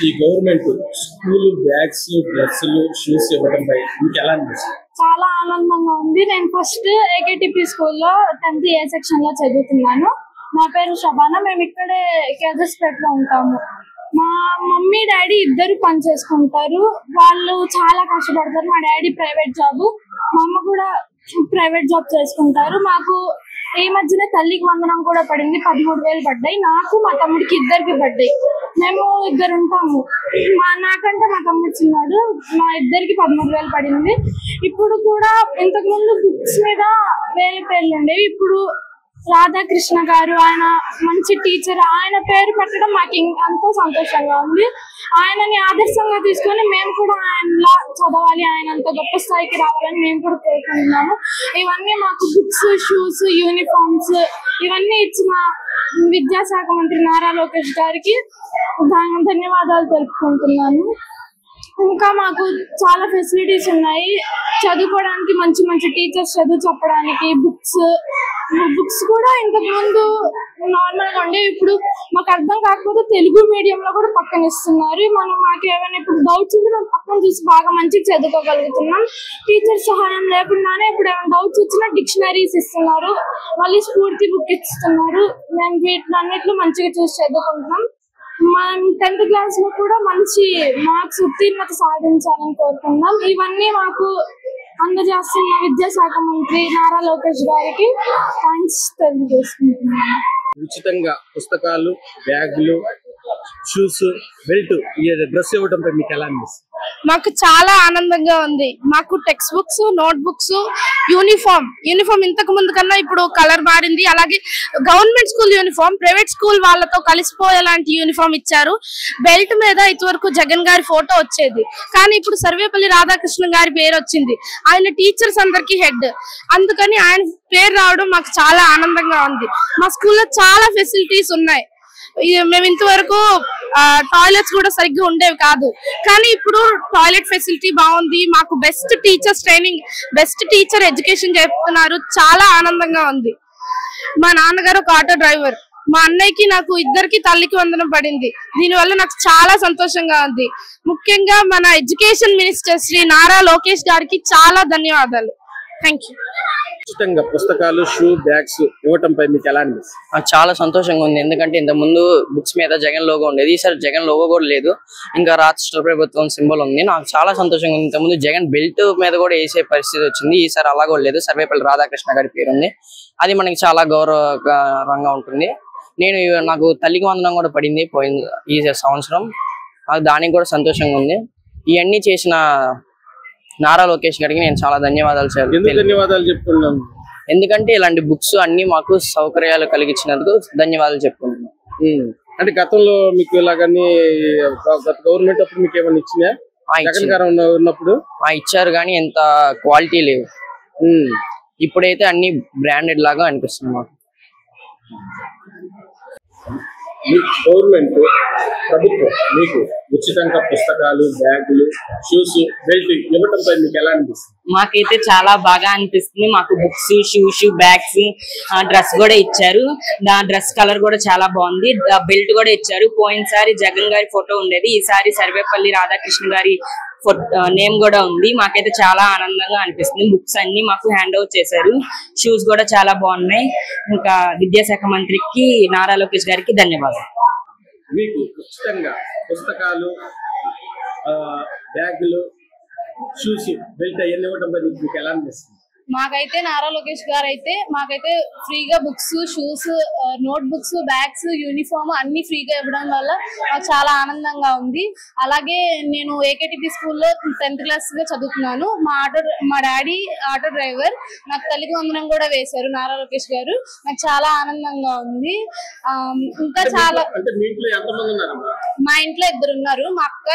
ఈ government school bags, డ్రెస్సులు, shoes ఇవ్వడంపై మీకు ఎలా అనిపిస్తుంది? చాలా ఆనందంగా ఉంది. నేను ఫస్ట్ ఏకేటిపి స్కూల్లో 10th ఏ సెక్షన్ లో చదువుతున్నాను. నా పేరు శబానా. మేము ఇక్కడే కేజస్పేటలో ఉంటాము. మా మమ్మీ డాడీ ఇద్దరు పని చేసుకుంటారు. వాళ్ళు చాలా కష్టపడతారు. మా డాడీ ప్రైవేట్ జాబ్, మా అమ్మ కూడా ప్రైవేట్ జాబ్ చేసుకుంటారు. మాకు ఈ మధ్యన తల్లికి వందనం కూడా పడింది. 13,000 పడ్డాయి. నాకు మా తమ్ముడికి ఇద్దరికి పడ్డాయి. మేము ఇద్దరు ఉంటాము. నాకంటే మా తమ్ముడు చిన్నాడు. మా ఇద్దరికి 13,000 పడింది. ఇప్పుడు కూడా ఇంతకు ముందు బుక్స్ మీద వేరే పేర్లు ఉండేవి. ఇప్పుడు రాధాకృష్ణ గారు, ఆయన మంచి టీచర్, ఆయన పేరు పెట్టడం మాకు ఎంతో సంతోషంగా ఉంది. ఆయనని ఆదర్శంగా తీసుకొని మేము కూడా ఆయనలా చదవాలి, ఆయన అంత గొప్ప స్థాయికి రావాలని మేము కూడా కోరుకుంటున్నాము. ఇవన్నీ మాకు బుక్స్, షూస్, యూనిఫామ్స్ ఇవన్నీ ఇచ్చిన విద్యాశాఖ మంత్రి నారా లోకేష్ గారికి ధన్యవాదాలు తెలుపుకుంటున్నాను. ఇంకా మాకు చాలా ఫెసిలిటీస్ ఉన్నాయి. చదువుకోవడానికి మంచి మంచి టీచర్స్, చదువు చెప్పడానికి బుక్స్ కూడా ఇంతకు ముందు నార్మల్ గా ఉండే. ఇప్పుడు మాకు అర్థం కాకపోతే తెలుగు మీడియం లో కూడా పక్కన ఇస్తున్నారు. మాకు ఏమైనా ఇప్పుడు డౌట్స్ ఉంటే మేము పక్కన చూసి బాగా మంచిగా చదువుకోగలుగుతున్నాం. టీచర్ సహాయం లేకుండానే ఇప్పుడు ఏమైనా డౌట్స్ వచ్చినా డిక్షనరీస్ ఇస్తున్నారు, మళ్ళీ స్ఫూర్తి బుక్ ఇస్తున్నారు. మేము వీటిలన్నిట్లో మంచిగా చూసి చదువుకుంటున్నాం. మనం 10th క్లాస్ లో కూడా మంచి మార్క్స్ ఉత్తీర్ణత సాధించాలని కోరుకుంటున్నాం. ఇవన్నీ మాకు అందజేస్తున్న విద్యాశాఖ మంత్రి నారా లోకేష్ గారికి థ్యాంక్స్ తెలియజేసుకుంటున్నాను. ఉచితంగా పుస్తకాలు, బ్యాగులు, షూస్, బెల్ట్, డ్రెస్ ఇవ్వడంపై మీకు ఎలా అనిపిస్తుంది? మాకు చాలా ఆనందంగా ఉంది. మాకు text books, note books, uniform ఇంతకు ముందు కన్నా ఇప్పుడు కలర్ మారింది. అలాగే government school uniform private school వాళ్ళతో కలిసిపోయేలాంటి యూనిఫామ్ ఇచ్చారు. బెల్ట్ మీద ఇదివరకు జగన్ గారి ఫోటో వచ్చేది, కానీ ఇప్పుడు సర్వేపల్లి రాధాకృష్ణ గారి పేరు వచ్చింది. ఆయన టీచర్స్ అందరికి హెడ్, అందుకని ఆయన పేరు రావడం మాకు చాలా ఆనందంగా ఉంది. మా స్కూల్లో చాలా ఫెసిలిటీస్ ఉన్నాయి. మేము ఇంతవరకు టాయిలెట్స్ కూడా సరిగ్గా ఉండేవి కాదు, కానీ ఇప్పుడు టాయిలెట్ ఫెసిలిటీ బాగుంది. మాకు best teachers training, best teacher education చెప్తున్నారు. చాలా ఆనందంగా ఉంది. మా నాన్నగారు ఒక ఆటో డ్రైవర్. మా అన్నయ్యకి నాకు ఇద్దరికి తల్లికి వందనం పడింది. దీనివల్ల నాకు చాలా సంతోషంగా ఉంది. ముఖ్యంగా మన ఎడ్యుకేషన్ మినిస్టర్ శ్రీ నారా లోకేష్ గారికి చాలా ధన్యవాదాలు. Thank you. ఉచితంగా పుస్తకాలు, షూ, బ్యాగ్స్ ఇవ్వటంపై మీకు ఎలా అనిపిస్తుంది? చాలా సంతోషంగా ఉంది. ఎందుకంటే ఇంత ముందు బుక్స్ మీద జగన్ లోగో ఉండేది, ఈసారి జగన్ లోగో కూడా లేదు, ఇంకా రాష్ట్ర ప్రభుత్వం సింబల్ ఉంది. నాకు చాలా సంతోషంగా ఉంది. ఇంతకుముందు జగన్ బెల్ట్ మీద కూడా వేసే పరిస్థితి వచ్చింది, ఈసారి అలా కూడా లేదు. సర్వేపల్లి రాధాకృష్ణ గారి పేరు ఉంది. అది మనకి చాలా గౌరవకరంగా ఉంటుంది. నాకు తల్లికి వందనం కూడా పడింది పోయింది ఈ సంవత్సరం. నాకు దానికి కూడా సంతోషంగా ఉంది. ఇవన్నీ చేసిన నారా లోకేష్ గారికి నేను చాలా ధన్యవాదాలు చెప్తున్నాను. ఎందుకంటే ఇలాంటి బుక్స్ అన్ని మాకు సౌకర్యాలు కలిగించినందుకు ధన్యవాదాలు చెప్పుకుంటున్నాను. అంటే గతంలో మీకు ఇలాగని గవర్నమెంట్ అప్పుడు మీకు ఏమైనా ఇచ్చినా? ఉన్నప్పుడు ఇచ్చారు, కానీ ఎంత క్వాలిటీ లేవు. ఇప్పుడైతే అన్ని బ్రాండెడ్ లాగా అనిపిస్తుంది మాకు. గవర్నమెంట్ ప్రభుత్వం మీకు ఉచితంగా పుస్తకాలు, బ్యాగులు, షూస్, బెల్ట్ ఇవ్వటంపై మీకు ఎలా అనిపిస్తుంది? మాకైతే చాలా బాగా అనిపిస్తుంది. మాకు బుక్స్, షూస్, బ్యాగ్స్, డ్రెస్ కూడా ఇచ్చారు. డ్రెస్ కలర్ కూడా చాలా బాగుంది. బెల్ట్ కూడా ఇచ్చారు. పోయినసారి జగన్ గారి ఫోటో ఉండేది, ఈసారి సర్వేపల్లి రాధాకృష్ణ గారి నేమ్ కూడా ఉంది. మాకైతే చాలా ఆనందంగా అనిపిస్తుంది. బుక్స్ అన్ని మాకు హ్యాండ్ ఓవర్ చేశారు. షూస్ కూడా చాలా బాగున్నాయి. ఇంకా విద్యాశాఖ మంత్రికి నారా లోకేష్ గారికి ధన్యవాదాలు. మీకు ఉచితంగా పుస్తకాలు, బ్యాగులు, షూస్, బెల్ట్ అవన్నీ ఇవ్వడంపై మీకు ఎలా అనిపిస్తుంది? మాకైతే నారా లోకేష్ గారు అయితే మాకైతే ఫ్రీగా books, shoes, note books, bags, uniform అన్ని ఫ్రీగా ఇవ్వడం వల్ల మాకు చాలా ఆనందంగా ఉంది. అలాగే నేను ఏకేటిపి స్కూల్లో 10th క్లాస్ గా చదువుతున్నాను. మా డాడీ ఆటో డ్రైవర్. నాకు తల్లికి వందనం కూడా వేశారు నారా లోకేష్ గారు. నాకు చాలా ఆనందంగా ఉంది. ఇంకా చాలా మా ఇంట్లో ఇద్దరు ఉన్నారు, మా అక్క,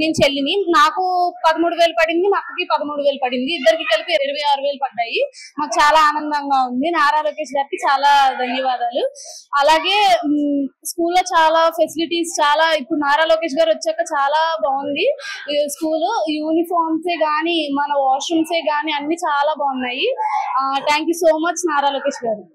నేను చెల్లిని. నాకు 13,000 పడింది, మా అక్కకి 13,000 పడింది. ఇద్దరికి కలిపి 26,000 పడ్డాయి. మాకు చాలా ఆనందంగా ఉంది. నారా లోకేష్ గారికి చాలా ధన్యవాదాలు. అలాగే స్కూల్లో చాలా ఫెసిలిటీస్ ఇప్పుడు నారా లోకేష్ గారు వచ్చాక చాలా బాగుంది స్కూల్. యూనిఫామ్సే గానీ, మన వాష్రూమ్సే గానీ అన్ని చాలా బాగున్నాయి. Thank you so much Nara Lokesh గారు.